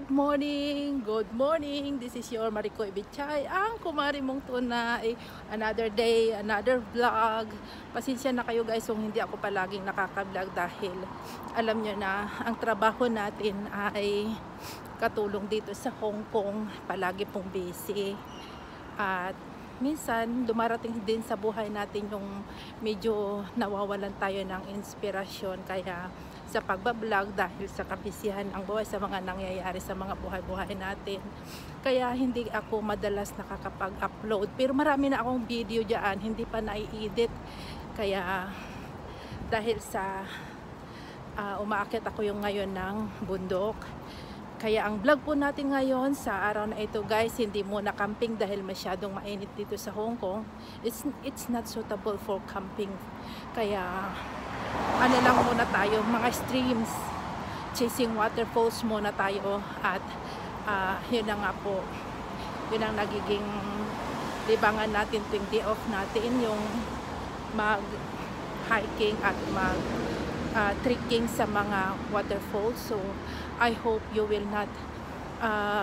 Good morning! Good morning! This is your Marico Ibichay, ang kumari mong tunay. Another day, another vlog. Pasensya na kayo guys kung hindi ako palaging nakaka-vlog dahil alam nyo na ang trabaho natin ay katulong dito sa Hong Kong. Palagi pong busy. At minsan dumarating din sa buhay natin yung medyo nawawalan tayo ng inspirasyon. Kaya sa pagbablog dahil sa kabisihan ang buhay sa mga nangyayari sa mga buhay-buhay natin. Kaya hindi ako madalas nakakapag-upload. Pero marami na akong video dyan, hindi pa na-edit. Kaya dahil sa umaakit ako yung ngayon ng bundok. Kaya ang vlog po natin ngayon sa araw na ito guys, hindi muna camping dahil masyadong mainit dito sa Hong Kong. It's not suitable for camping. Kaya ano lang muna tayo, mga streams, chasing waterfalls muna tayo. At yun na nga po, yun ang nagiging libangan natin tuwing day off natin, yung mag hiking at mag trekking sa mga waterfalls. So I hope you will not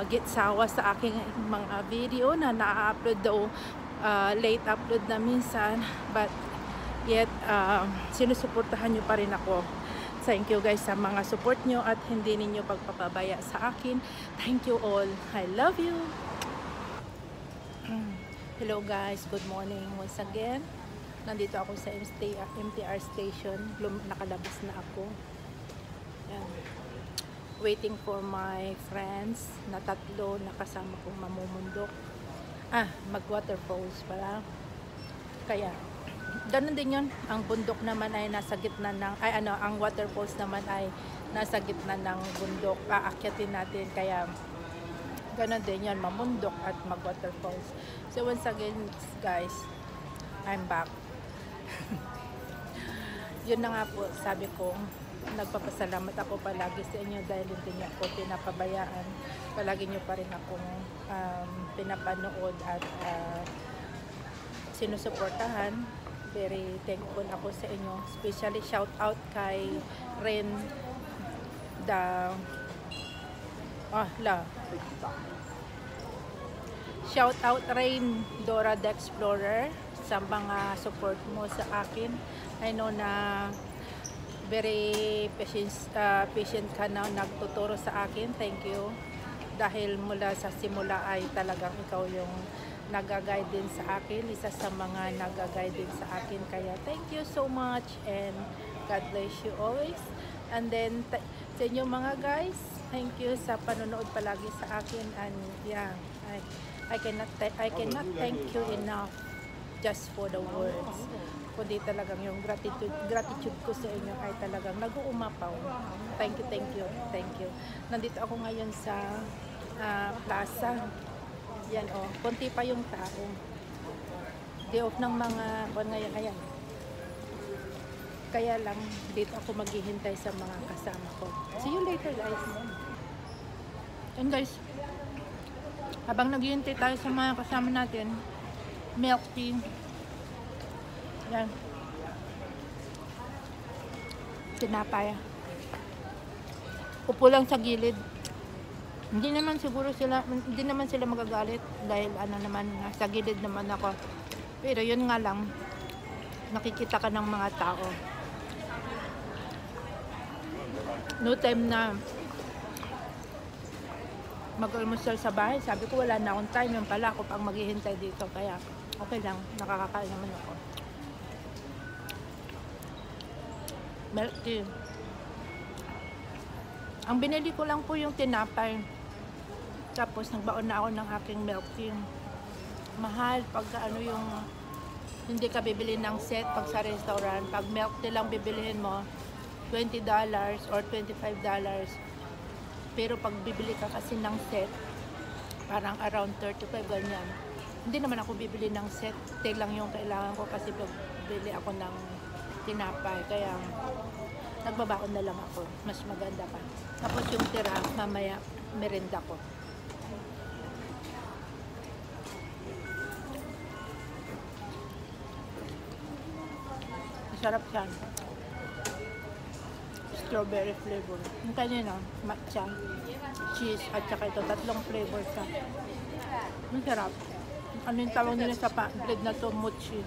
get sawa sa aking mga video na na-upload daw, late upload na minsan, but yet sinusuportahan nyo pa rin ako. Thank you guys sa mga support nyo at hindi ninyo pagpapabaya sa akin. Thank you all. I love you. Hello guys, good morning once again. Nandito ako sa MTR station. Nakalabas na ako. Yan. Waiting for my friends na tatlo na kasama kong mamumundok. Mag waterfalls pala. Kaya ganun din yun. Ang bundok naman ay nasa gitna ng, ang waterfalls naman ay nasa gitna ng bundok. Aakyatin natin. Kaya ganun din yun, mamundok at mag waterfalls. So once again guys, I'm back. Yun na nga po, sabi ko, nagpapasalamat ako palagi sa inyo dahil hindi niyo ako pinapabayaan. Palagi niyo pa rin akong pinapanood at sinusuportahan. Very thankful ako sa inyo. Especially shout out kay Ren shout out Rain Dora the Explorer sa mga support mo sa akin. I know na very patient ka na nagtuturo sa akin. Thank you. Dahil mula sa simula ay talagang ikaw yung nag-guide din sa akin, isa sa mga nag-guide din sa akin. Kaya thank you so much and God bless you always. And then sa inyo mga guys, thank you sa panonood palagi sa akin. And yeah, I cannot thank you enough just for the words. Kundi talagang yung gratitude ko sa inyo ay talagang nag-uumapaw. Thank you. Nandito ako ngayon sa plaza. Yan konti pa yung tao. Day off ng mga ngayon, ayan. Kaya lang dito ako maghihintay sa mga kasama ko. See you later guys. And guys, habang naghihintay tayo sa mga kasama natin, milk tea. Yan. Tinapay. Upo lang sa gilid. Hindi naman sila magagalit dahil naman sa gilid naman ako. Pero yun nga lang, nakikita ka ng mga tao. No time na mag-almusal sa bahay. Sabi ko wala na akong time, yung pala ako pang maghihintay dito. Kaya okay lang, nakakakain naman ako. Milk tea. Ang binili ko lang po yung tinapay. Tapos nagbaon na ako ng aking milk tea. Mahal pagka yung hindi ka bibili ng set pag sa restaurant. Pag milk tea lang bibilihin mo, $20 or $25. Pero pag bibili ka kasi ng set, parang around 35 ganyan. Hindi naman ako bibili ng set. Tea lang yung kailangan ko kasi bibili ako ng tinapay. Kaya nagbabaon na lang ako. Mas maganda pa. Tapos yung tira, mamaya merenda ko. Masarap yan. strawberry flavor. Yung kanina, matcha, cheese, at saka ito, 3 flavor siya. Masarap. Ano yung tawag nila sa bread na to? Mochi.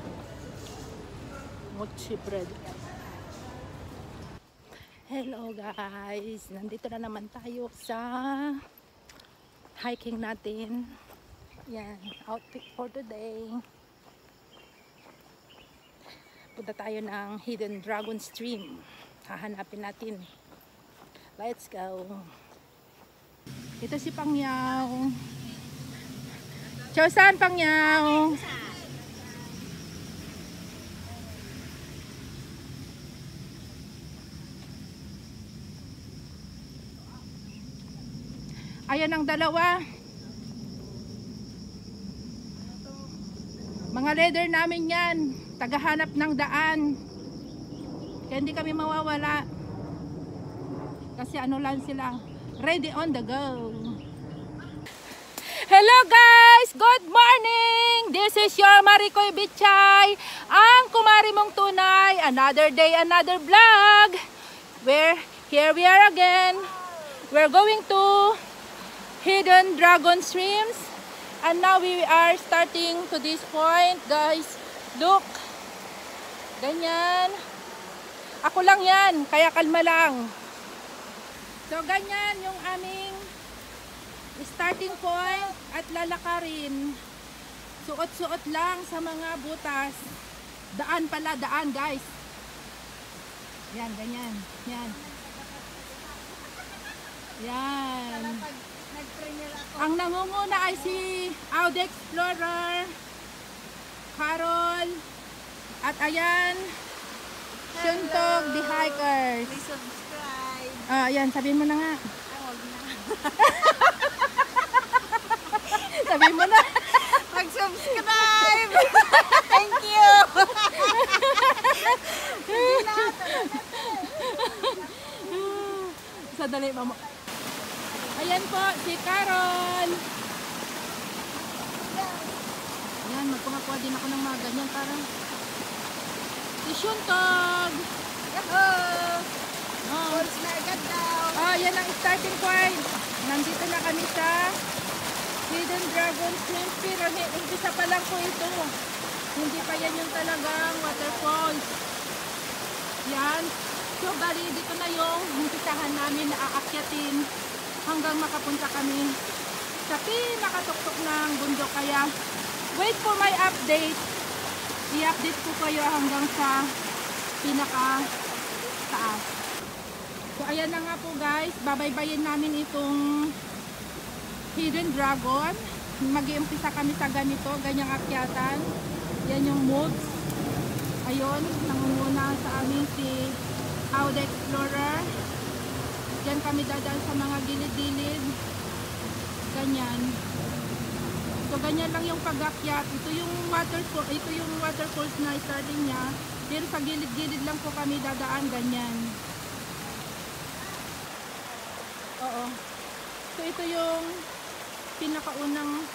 Mochi bread. Hello guys! Nandito na naman tayo sa hiking natin. Yan, outfit for today. Punta tayo ng Hidden Dragon Stream. Hahanapin natin. Let's go! Ito si Pangyaw. Ciao, saan Pangyaw? Ayan ang dalawa. Mga leader namin yan. Tagahanap ng daan. Kaya hindi kami mawawala. Kasi ano lang sila. Ready on the go. Hello guys! Good morning! This is your Maricoy Bitchay. Ang kumari mong tunay. Another day, another vlog. Here we are again. We're going to Hidden Dragon Streams, and now we are starting to this point, guys. Look, ganyan. Ako lang yan, kaya kalma lang. So ganyan yung aming starting point at lalakarin. Suot-suot lang sa mga butas. Daan pala, daan guys. Yan, ganyan. Yan. Yan. Ang nangunguna ay si Audi Explorer, Carol, at ayan, Shuntog the Hikers. Please subscribe. Ayan, sabihin mo na nga. Huwag na. Sabihin mo na. Mag-subscribe. Thank you. Sadali, mama. Ayan po, si Carol. Ayan, magpakakuha din ako ng mga ganyan. Parang si Shuntog. Yahoo! Oh. Pulse na agad daw. Yan ang starting point. Nandito na kami sa Hidden Dragon Stream. Pero umpisa pa lang po ito. Hindi pa yan yung talagang waterfalls. Yan. So, bali dito na yung umpisahan namin na aakyatin hanggang makapunta kami sa pinakatuktok ng bundok. Kaya wait for my update. I-update ko kayo hanggang sa pinaka taas. So ayan na nga po guys, babaybayin namin itong Hidden Dragon. Mag-iumpisa kami sa ganito, ganyang akyatan. Yan yung moves. Ayun, nangunguna sa amin si Audi Explorer. Diyan kami dadaan sa mga gilid-gilid. Ganyan. So ganyan lang yung pag-akyat. Ito yung waterfalls na starting niya. Pero sa gilid-gilid lang po kami dadaan, ganyan. Oo. So ito yung pinakaunang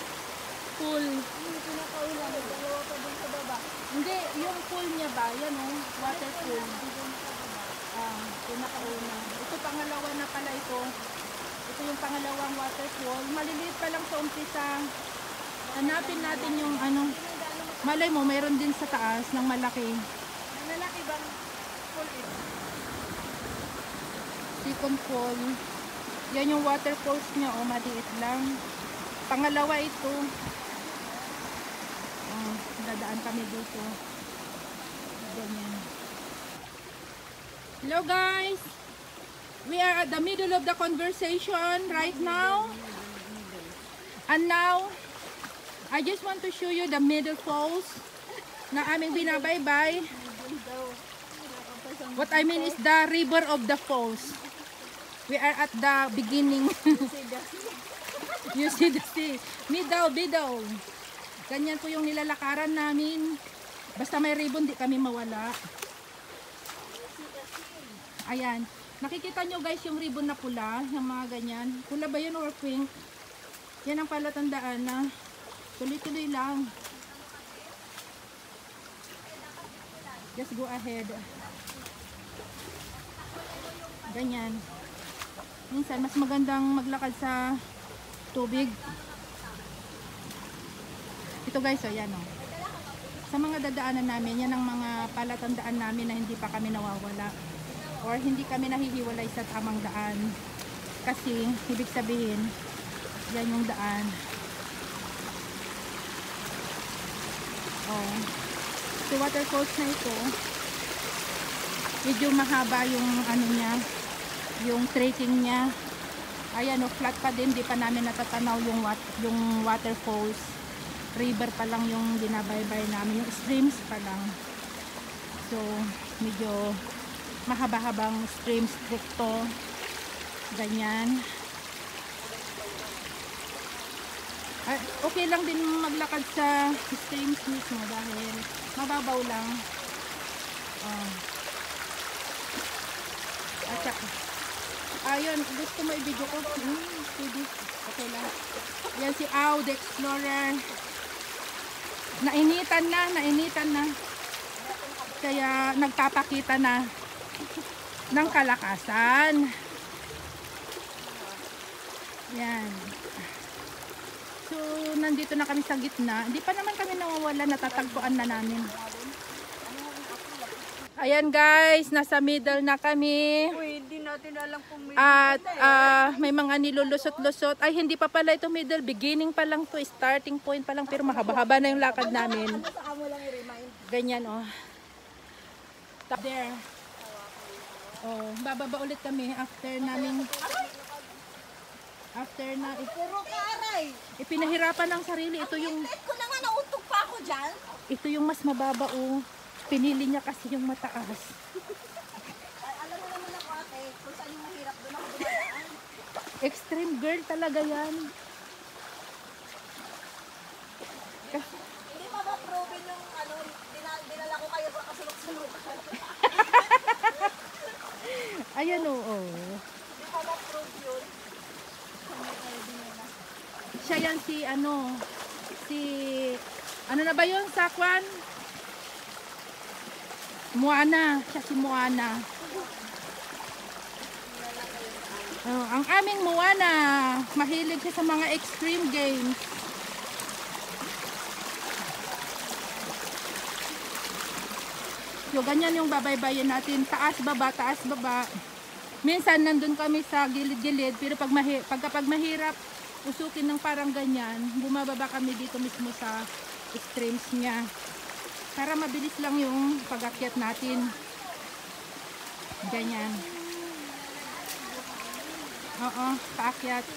pool. Yung pinakaula, may dalawa pa dun sa baba. Hindi, yung pool niya ba? Yan o, water pool. Pinakauna. Ito pangalawa na pala ito. Ito yung pangalawang waterfall. Maliliit pa lang sa umpisa. Hanapin natin yung ano. Malay mo, mayroon din sa taas ng malaki. Malaki bang pool ito? Second fall. Yan yung waterfalls niya. O, maliit lang. Pangalawa ito. Dadaan kami dito. Ganyan. Hello guys! We are at the middle of the conversation right now. And now, I just want to show you the middle falls na aming binabaybay. What I mean is the river of the falls. We are at the beginning. You see the sea. Middle. Ganyan po yung nilalakaran namin. Basta may ribbon, di kami mawala. Ayan. Nakikita nyo guys yung ribbon na pula, yung mga ganyan. Pula ba yun or pink? Yan ang palatandaan na tuloy-tuloy lang. Just go ahead. Ganyan. Minsan, mas magandang maglakad sa tubig. Ito guys, o yan o. Sa mga dadaanan namin, yan ang mga palatandaan namin na hindi pa kami nawawala. Or hindi kami nahihiwalay sa tamang daan. Kasi, ibig sabihin, yan yung daan. Oh. So, waterfalls na ito, medyo mahaba yung ano niya, yung trekking niya. Ayan o, flat pa din, di pa namin natatanaw yung waterfalls. River pa lang yung binabaybay namin, yung streams pa lang. So, medyo mahaba-habang streams to. Ganyan. Okay lang din maglakad sa streams mismo dahil mababaw lang. At saka, ayun, gusto mo i-video ko? Pwede. Okay lang. Yan si Au, the Explorer. Nainitan na. Kaya nagpapakita na ng kalakasan. Yan. So, nandito na kami sa gitna. Hindi pa naman kami nawawala, natatagpuan na namin. Ayan guys, nasa middle na kami. Uy, hindi natin alam kung may At may mga nilulusot-lusot. Ay, hindi pa pala ito middle. Beginning pa lang to, starting point pa lang. Pero mahaba-haba na yung lakad namin. saan mo lang i-remind. Ganyan oh. There. Oh, bababa ulit kami after namin. After na Puro ka, aray. ipinahirapan ng sarili. Ito yung Ko na nga, nauntog pa ako dyan. ito yung mas mababa oh. Pinili niya kasi yung mataas. Alam mo naman ako, ate, kung saan yung mahirap doon ako dumadaan. Extreme girl talaga yan. Hindi pa ma-proven yung ano, dinala ko kayo sa kasulok-sulok. Ayan oo. Hindi pa ma-prove yun. Siya yan si ano na ba yun sa Kwan? Moana. Siya si Moana. Oh, ang aming Moana. Mahilig siya sa mga extreme games. So, ganyan yung babaybayin natin. Taas, baba, taas, baba. Minsan, nandun kami sa gilid-gilid. Pero pag mahirap, usukin ng parang ganyan, bumababa kami dito mismo sa extremes niya. Para mabilis lang yung pag-akyat natin. Ganyan. Oo, paakyat.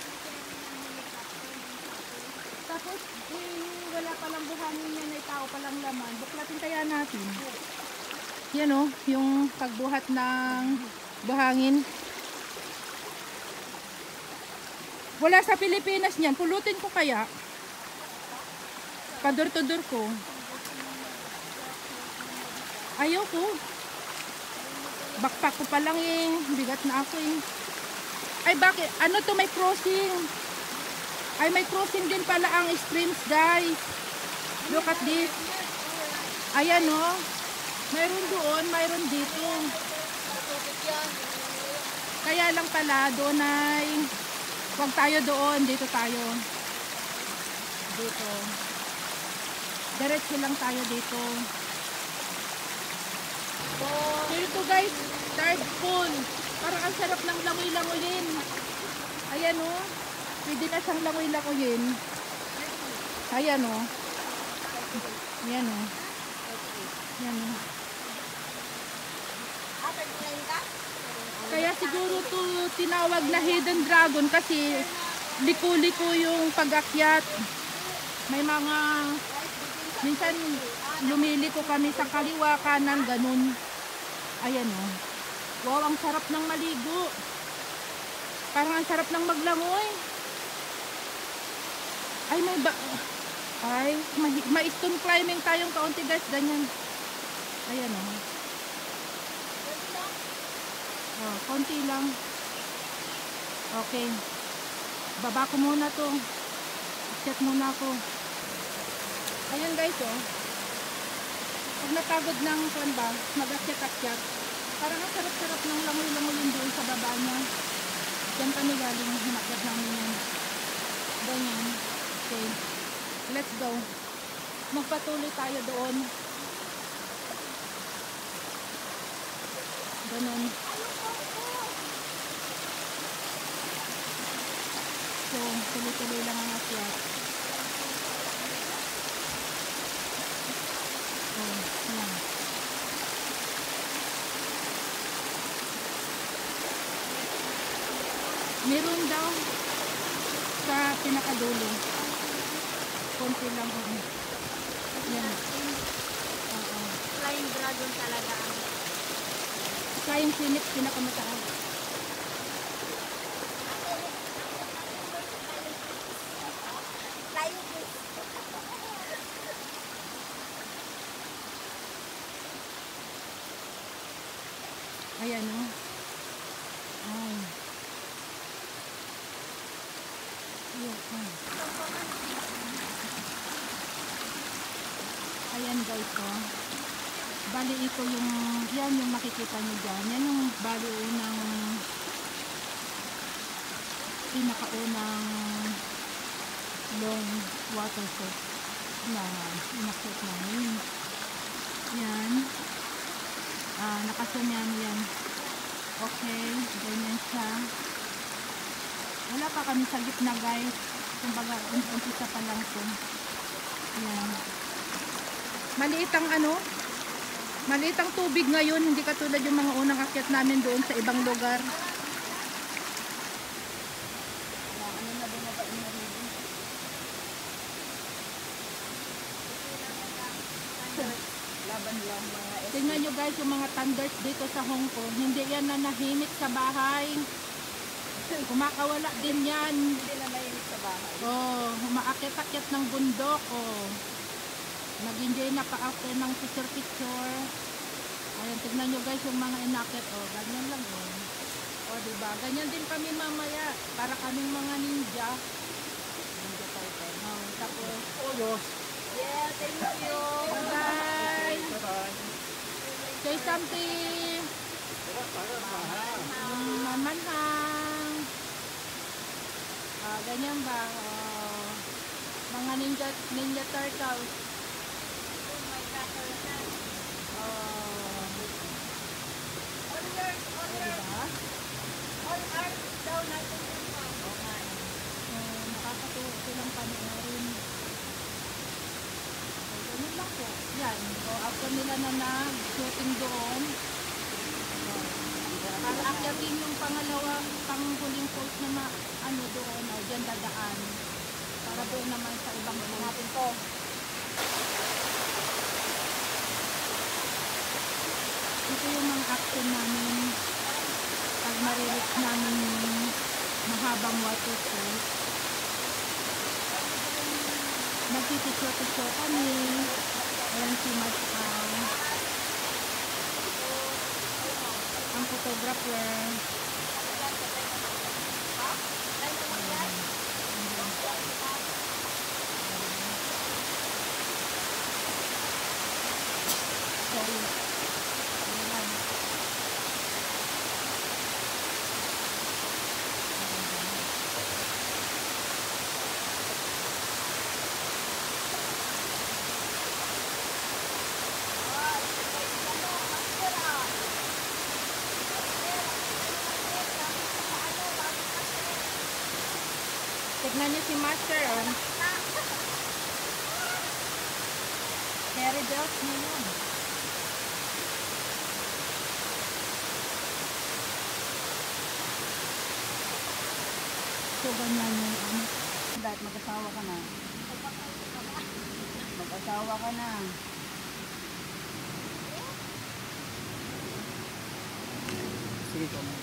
Tapos, wala palang buhangin niya, may tao palang laman. Buklatin kaya natin. Yan o, yung pagbuhat ng buhangin. Wala sa Pilipinas niyan. Pulutin ko kaya. Padur-tudur ko. Ayoko. Backpack ko pa lang eh. Bigat na ako eh. Ay bakit? Ano to, may crossing. Ay may crossing din pala ang streams guys. Look at this. Ayan o. Mayroon doon, mayroon dito. Kaya lang pala doon ay huwag tayo doon. Dito tayo. Dito. Diretso lang tayo dito. So ito guys, third pool. Parang ang sarap ng langoy-langoyin. Ayan o. Pwede na siyang langoy-langoyin. Ayan o. Ayan o. Ayan o. Kaya siguro to tinawag na hidden dragon kasi liko-liko yung pag-akyat. May mga minsan lumiliko kami sa kaliwa, kanan, ganun. Ayan o. Wow, ang sarap ng maligo. Parang ang sarap ng maglangoy. Ay, may stone climbing tayong kaunti guys. Ganyan. Ayan o. Oh, konti lang. Okay. Baba ko muna to. Check muna ako. Ayan guys oh. Pag napagod ng mag-akyat-akyat, Parang ang sarap-sarap ng langoy-langoy yung doon sa baba niya. Diyan kami galing, hinakyat namin yan. Ganyan. Okay. Let's go. Magpatuloy tayo doon. Ganun. So, tuloy-tuloy lang ang akyat. Oh, yan. Meron daw sa pinakadulo. Konti lang ako. Yan. Oo. Flying dragon talaga ang Flying phoenix pinakamataas. flying fish. Ayan o. Ay. Ayan guys o. Bali ito yung, yan yung makikita nyo dyan. Yan yung bali unang, pinakaunang long waterfall na inakyat namin. Yan. Nakasanyano yan. Okay, ganyan siya. Wala pa kami sa gitna guys. Kumbaga, umpisa pa lang ito. Yan. Maliit ang maliit ang tubig ngayon. Hindi katulad yung mga unang akyat namin doon sa ibang lugar. Laban lang mga Tingnan nyo guys yung mga thunders dito sa Hong Kong. Hindi yan nanahimik sa bahay. Kumakawala din yan. hindi na mahilig sa bahay. Oh, umaakit-akit ng bundok. Oh. Nag-enjoy na pa after ng picture-picture. Ayan, tignan nyo guys yung mga inakit. Oh, ganyan lang oh. Oh, diba? Ganyan din kami mamaya. Para kaming mga ninja. Ninja turtle. Oh, tapos, Yeah, thank you. bye! Say something! Manmanhang! Ganyan ba? Mga ninja turtles. Oh my God. Oh, diba? All earth daw natin yung Nakakatuwa silang panoorin. So, ganun lang po. Yan. So, after nila na nag-shooting doon, para akyatin yung panghuling post na doon, dyan dadaan. Para doon naman sa ibang natin to. Ito yung mga action namin pag marireach namin yung mahabang waterfall. Nagtitipyo-tipyo kami. Ayan si Matang. Ang photographer. Sorry. Ayan. Tignan niyo si Master, oh. Carry out niya yun. So, ganyan yung Dahil mag-asawa ka na. Mag-asawa ka na. Sige ka mo.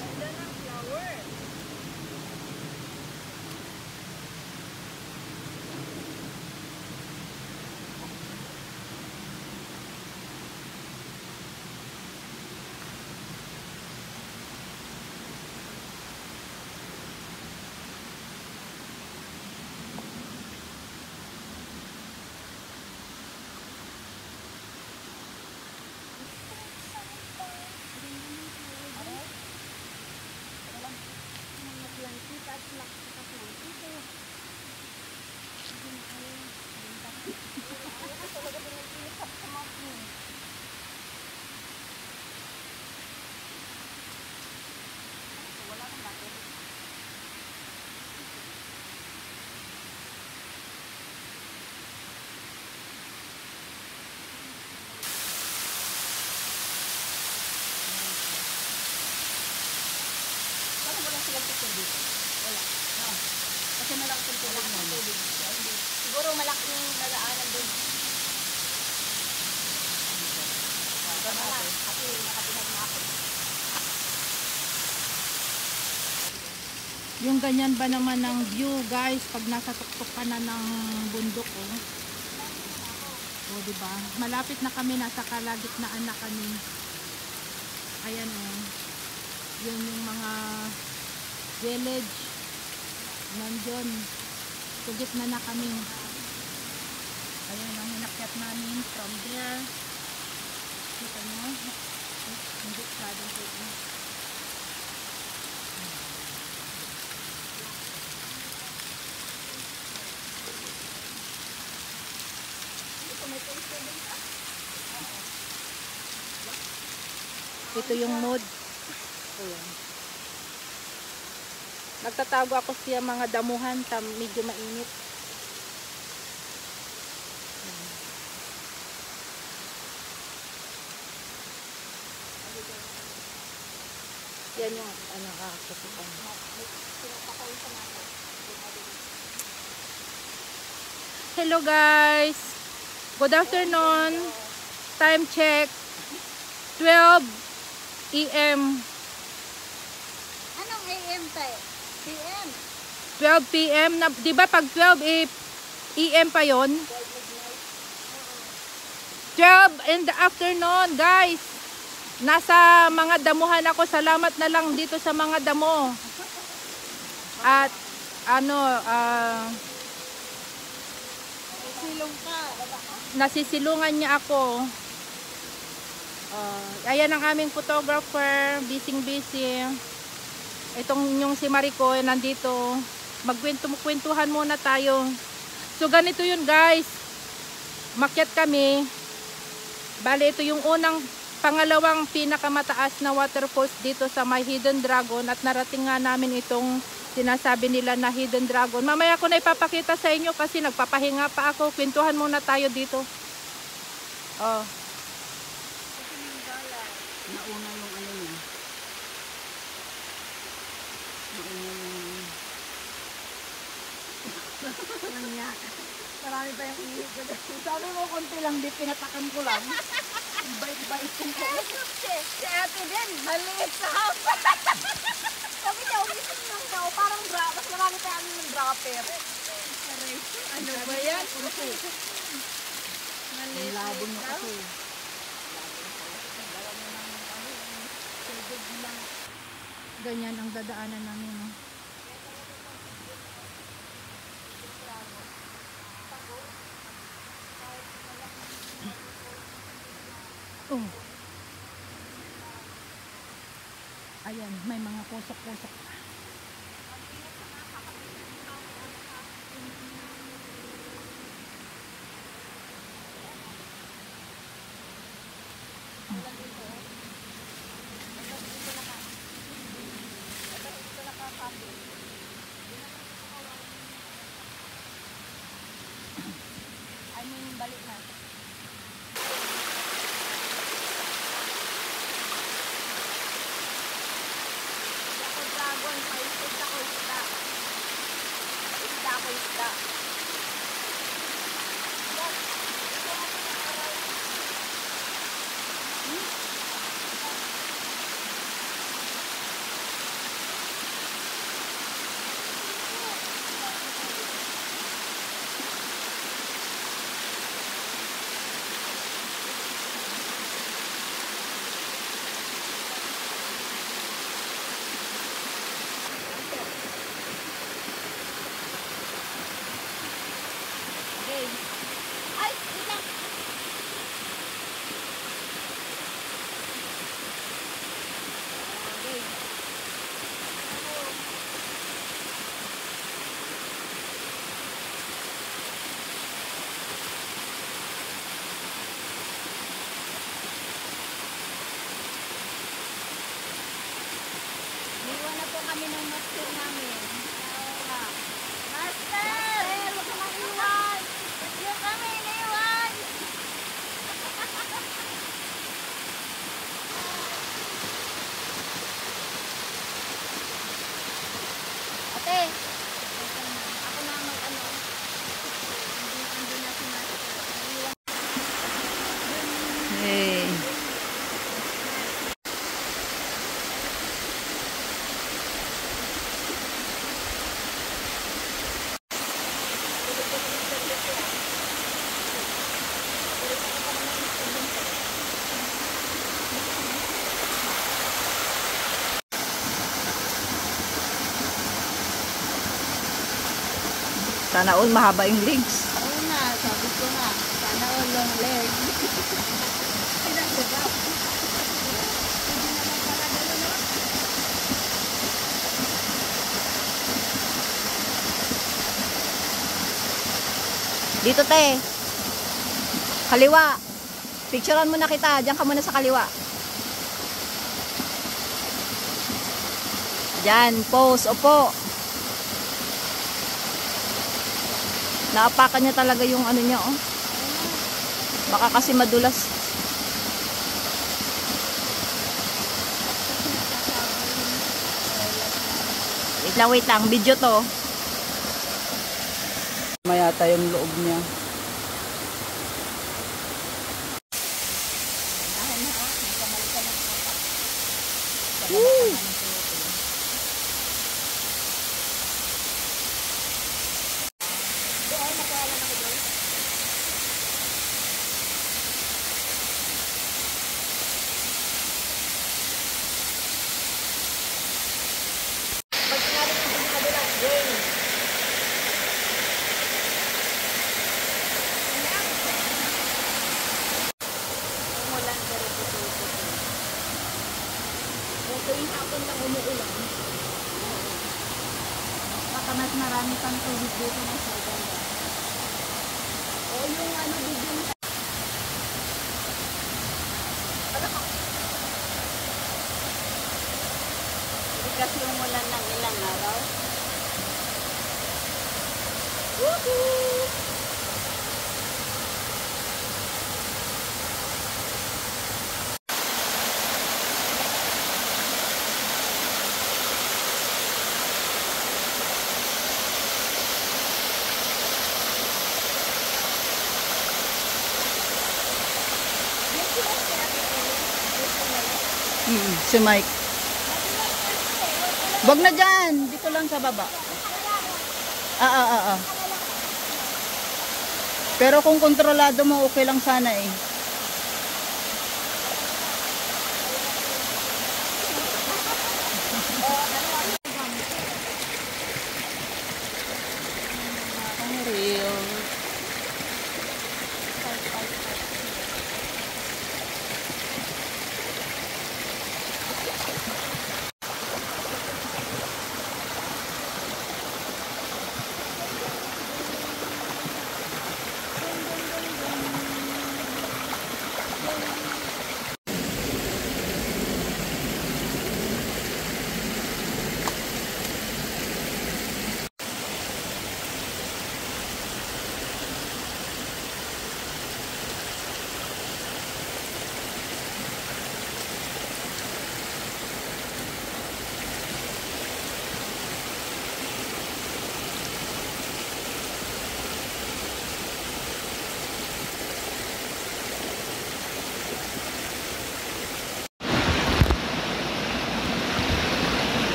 Ganda ng flower. Talaga din nag-init sa mga pin. Wala nang bakit. Bakit wala silang kitchen dito? Wala. No. Kasi malaki yung tubig na. Siguro malaking nalaanan doon. Kasi nakatinag na ako. Yung ganyan ba naman ng view guys pag nasa tuktok ka na ng bundok oh. Oh, di ba? Malapit na kami, nasa kalagitnaan na kami. Ayan oh. Yun yung mga village. Nandun. Sugit na kami. Ayan ang hinakyat namin from there. Kita nyo? Hindi masyadong pwede. Ito yung mood. Ayan. Nagtatago ako siya mga damuhan, medyo mainit. Yan yung ano kasukan. Hello guys. Good afternoon. Time check 12 AM. Anong AM tayo? PM? 12 PM na, 'di ba pag 12 AM pa 'yon? 12 in the afternoon, guys. Nasa mga damuhan ako. Salamat na lang dito sa mga damo. At ano, Silong ka. nasisilungan niya ako. Ayan ang aming photographer, busy. Itong yung si Marico nandito. Magkwentuhan muna tayo. So ganito yun guys. Makyat kami. Bale ito yung pangalawang pinakamataas na waterfalls dito sa may Hidden Dragon. At narating nga namin itong sinasabi nila na Hidden Dragon. Mamaya ko na ipapakita sa inyo kasi nagpapahinga pa ako. Kwentuhan muna tayo dito. Oh. Nauna yung ano niya. Nanyak. Marami pa yung inig ko. Sabi mo, konti lang, di pinatakan ko lang. Bait-bait ko. Si ate din, maliit sa house. Sabi niya, umisip lang daw, parang mas marami pa yung ng dropper. Ano ba yan? Maliit Labon mo kasi. Ganyan ang dadaanan namin. No? Oh. Ayan, may mga pusok-pusok. I mean, balik na. Ako dragon, paisip ako isda. Isda ako isda. Sana all mahaba yung legs. Oo nga, sabi ko nga. Sana all long leg. Pinagdagap. Dito te. Kaliwa. Picturean mo na kita. Diyan ka muna sa kaliwa. Diyan. Pose. Opo. Naapakan niya talaga yung ano niya, oh. Baka kasi madulas. Wait lang. Video to. Mayata yung loob niya. Baka mas marami pang tubig dito na sa ganda. O yung ano bigyan mo. Hindi kasi umulan ng ilang araw. Woohoo! Si Mike. Wag na dyan. Dito lang sa baba. Pero kung kontrolado mo, okay lang sana eh.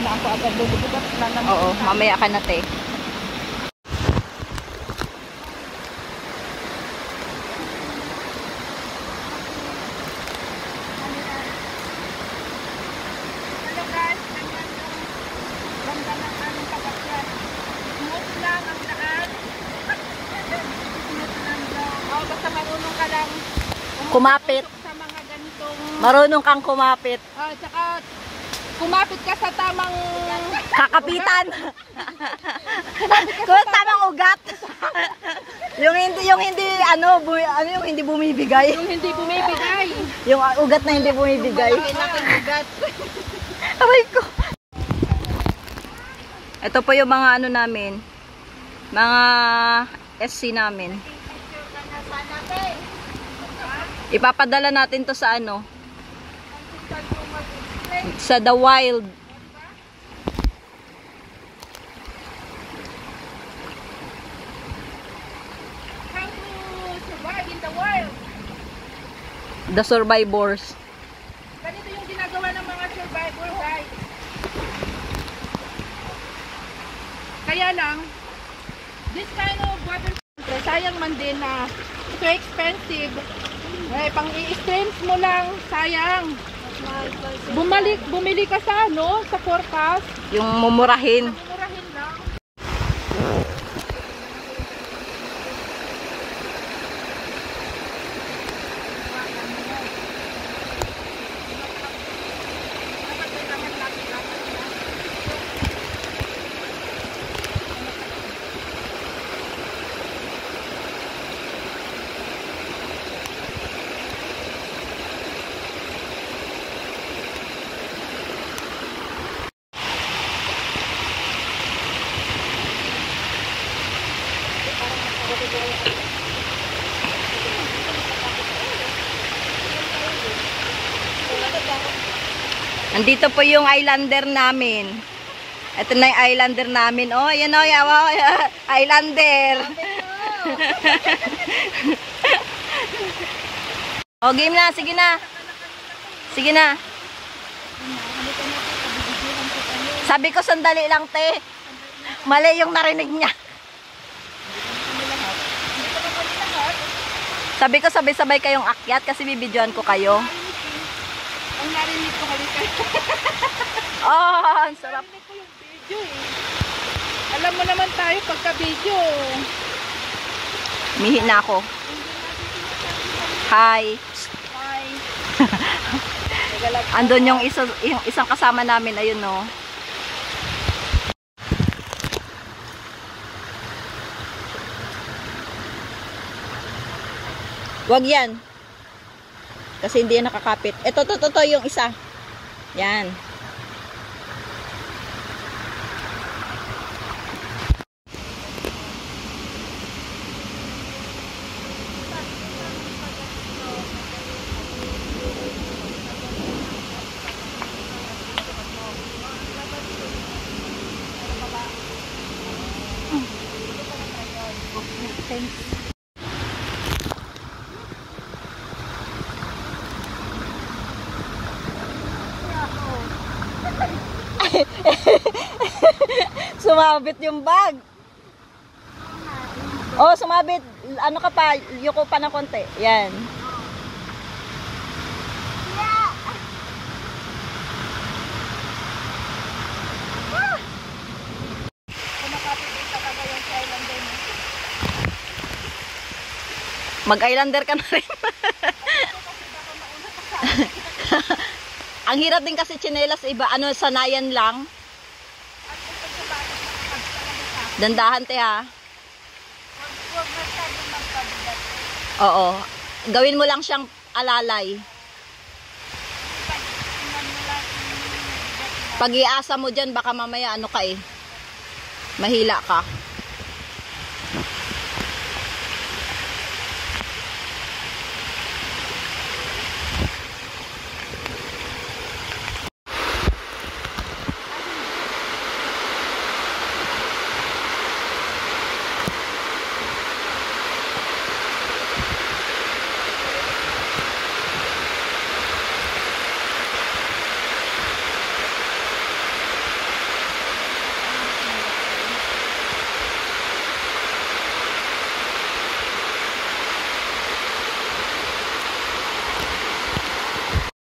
Ako agad lulubog at lalaman. Oo, mamaya ka na te. Hello guys, ganyan yung ganda ng aming pagkakyan. Smooth lang ang daan. Smooth lang daw. Oh, basta marunong ka lang Kumapit. sa mga ganitong Marunong kang kumapit. tsaka kumapit ka sa tamang Kakapitan. Kung tamang ugat. yung hindi bumibigay. yung hindi bumibigay. Yung ugat na hindi bumibigay. Malaking ugat. Aray ko. Ito po yung mga ano namin. Mga SC namin. Ipapadala natin to sa ano? Sa The Wild. How to survive in the wild. The Survivors. Ganito yung ginagawa ng mga survivor guys. Kaya lang, this kind of water, sayang man din na so expensive. Eh, pang i-streams mo lang, sayang. Bumili ka sa ano? Sa forecast? Yung mumurahin. Murahin lang. Andito po yung islander namin. Ito na yung islander namin. Oh, yan o, yawa, islander. Oh, game na, sige na. Sige na. Sabi ko sandali lang, te. Mali yung narinig niya. Sabi ko sabay-sabay kayong akyat kasi bibidyoan ko kayo. Ang narinig ko halika. Oh, ang sarap. Narinig ko yung video eh. Alam mo naman tayo pagka-video. Mihi na ako. Hi. Hi. Andun yung isang kasama namin, ayun no. Wag yan. Kasi hindi yan nakakapit. Ito, yung isa. Yan. Thanks. Sumabit yung bag. Oh, sumabit. Ano ka pa? Yuko pa ng konti. Yan. Mag-islander ka na rin. Ang hirap din kasi tsinelas iba. Ano, sanayan lang. Dandahan te ha. Oo. Gawin mo lang siyang alalay. Pag iasa mo dyan, baka mamaya ano ka eh. Mahila ka.